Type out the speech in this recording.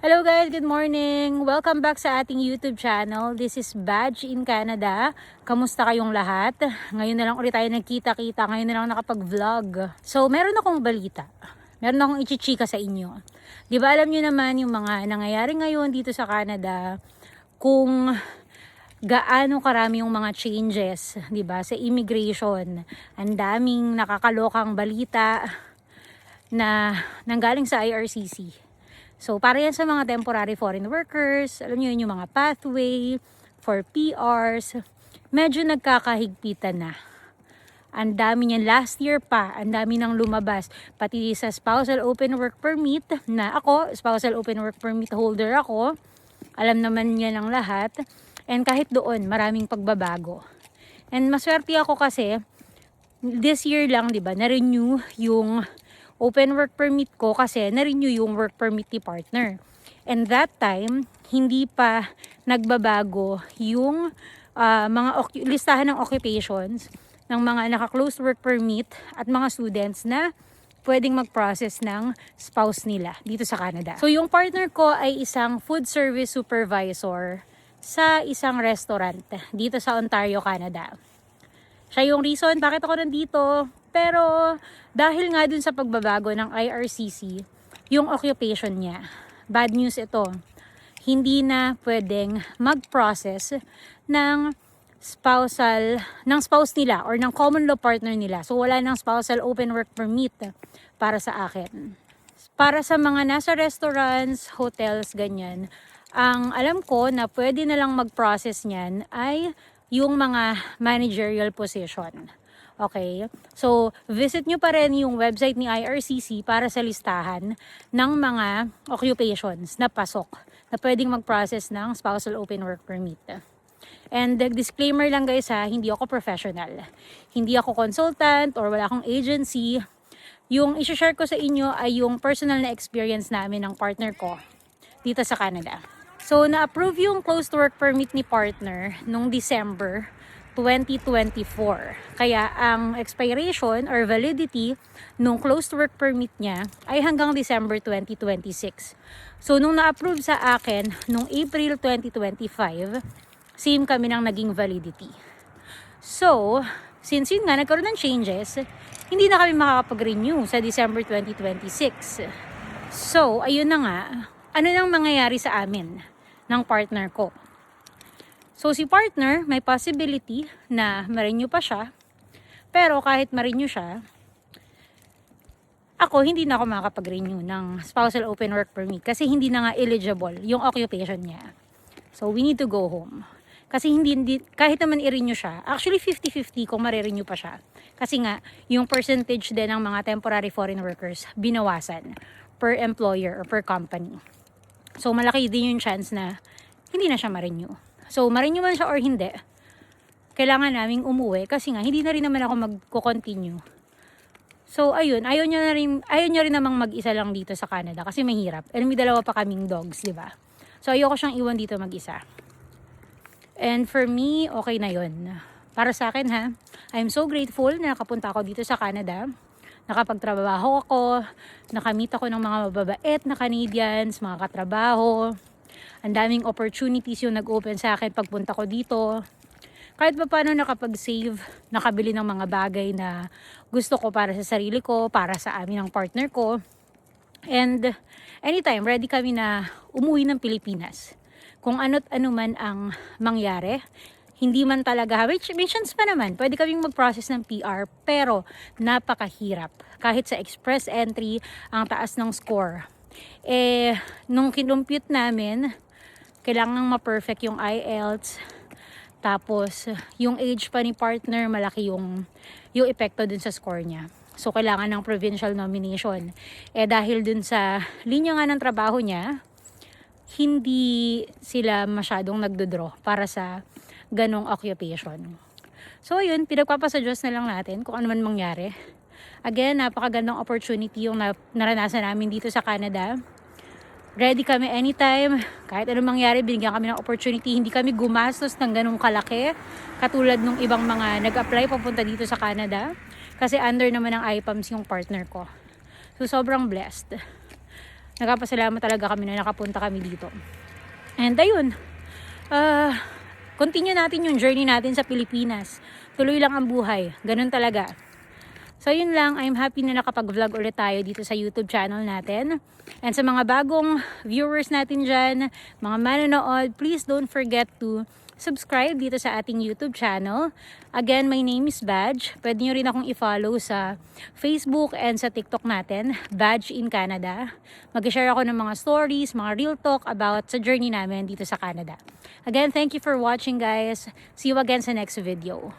Hello guys, good morning! Welcome back sa ating YouTube channel. This is Badge in Canada. Kamusta kayong lahat? Ngayon na lang ulit tayo nagkita-kita. Ngayon na lang nakapag-vlog. So, meron akong balita. Meron akong ichichika sa inyo. Di ba alam nyo naman yung mga nangyayari ngayon dito sa Canada kung gaano karami yung mga changes, di ba, sa immigration. Ang daming nakakalokang balita na nanggaling sa IRCC. So, para yan sa mga temporary foreign workers, alam nyo yun, yung mga pathway for PRs, medyo nagkakahigpitan na. Ang dami niyan last year pa, ang dami nang lumabas. Pati sa spousal open work permit, na ako, spousal open work permit holder ako, alam naman niya ng lahat. And kahit doon, maraming pagbabago. And maswerte ako kasi, this year lang, di ba, na-renew yung open work permit ko kasi na-renew yung work permit ni partner. And that time, hindi pa nagbabago yung mga listahan ng occupations ng mga naka-closed work permit at mga students na pwedeng mag-process ng spouse nila dito sa Canada. So yung partner ko ay isang food service supervisor sa isang restaurant dito sa Ontario, Canada. Siya yung reason bakit ako nandito. Pero dahil nga dun sa pagbabago ng IRCC, yung occupation niya, bad news ito, hindi na pwedeng mag-process ng spouse nila or ng common law partner nila. So wala ng spousal open work permit para sa akin. Para sa mga nasa restaurants, hotels, ganyan, ang alam ko na pwede na lang mag-process niyan ay yung mga managerial position. Okay? So, visit nyo pa rin yung website ni IRCC para sa listahan ng mga occupations na pasok na pwedeng mag-process ng spousal open work permit. And disclaimer lang guys ha, hindi ako professional. Hindi ako consultant or wala akong agency. Yung i-share ko sa inyo ay yung personal na experience namin ng partner ko dito sa Canada. So, na-approve yung closed work permit ni partner nung December 2024. Kaya ang expiration or validity nung closed work permit niya ay hanggang December 2026. So nung na-approve sa akin nung April 2025, same kami ng naging validity. So, since yun nga nagkaroon ng changes, hindi na kami makakapag-renew sa December 2026. So, ayun na nga, ano nang mangyayari sa amin ng partner ko? So si partner, may possibility na ma-renew pa siya. Pero kahit ma-renew siya, ako hindi na ako makakapag-renew ng spousal open work permit kasi hindi na nga eligible yung occupation niya. So we need to go home. Kasi hindi kahit naman i-renew siya, actually 50-50 kung ma-renew pa siya. Kasi nga, yung percentage din ng mga temporary foreign workers binawasan per employer or per company. So malaki din yung chance na hindi na siya ma-renew. So, ma-renew man siya or hindi, kailangan naming umuwi kasi nga, hindi na rin naman ako magko-continue. So, ayun, ayaw niya rin namang mag-isa lang dito sa Canada kasi mahirap. And may dalawa pa kaming dogs, di ba? So, ayoko siyang iwan dito mag-isa. And for me, okay na yun. Para sa akin ha, I'm so grateful na nakapunta ako dito sa Canada. Nakapagtrabaho ako, nakamit ako ng mga mababait na Canadians, mga katrabaho. Ang daming opportunities yung nag-open sa akin pagpunta ko dito. Kahit pa paano nakapag-save, nakabili ng mga bagay na gusto ko para sa sarili ko, para sa amin ng partner ko. And anytime, ready kami na umuwi ng Pilipinas. Kung ano't ano man ang mangyari, hindi man talaga, may chance pa naman, pwede kaming mag-process ng PR, pero napakahirap. Kahit sa express entry, ang taas ng score. Nung kinumpute namin, kailangan ma-perfect yung IELTS. Tapos, yung age pa ni partner, malaki yung epekto dun sa score niya. So, kailangan ng provincial nomination. Dahil dun sa linya nga ng trabaho niya, hindi sila masyadong nagdodraw para sa ganong occupation. So, yun, pinagpapasa Diyos na lang natin kung ano man mangyari. Again, napakagandang opportunity yung naranasan namin dito sa Canada. Ready kami anytime. Kahit anong mangyari, binigyan kami ng opportunity. Hindi kami gumastos ng ganung kalaki. Katulad nung ibang mga nag-apply papunta dito sa Canada. Kasi under naman ng IPAMS yung partner ko. So, sobrang blessed. Nagpapasalamat talaga kami na nakapunta kami dito. And ayun, continue natin yung journey natin sa Pilipinas. Tuloy lang ang buhay. Ganun talaga. So yun lang, I'm happy na nakapag-vlog ulit tayo dito sa YouTube channel natin. And sa mga bagong viewers natin dyan, mga manonood, please don't forget to subscribe dito sa ating YouTube channel. Again, my name is Badge. Pwede nyo rin akong i-follow sa Facebook and sa TikTok natin, Badge in Canada. Mag-share ako ng mga stories, mga real talk about sa journey namin dito sa Canada. Again, thank you for watching guys. See you again sa next video.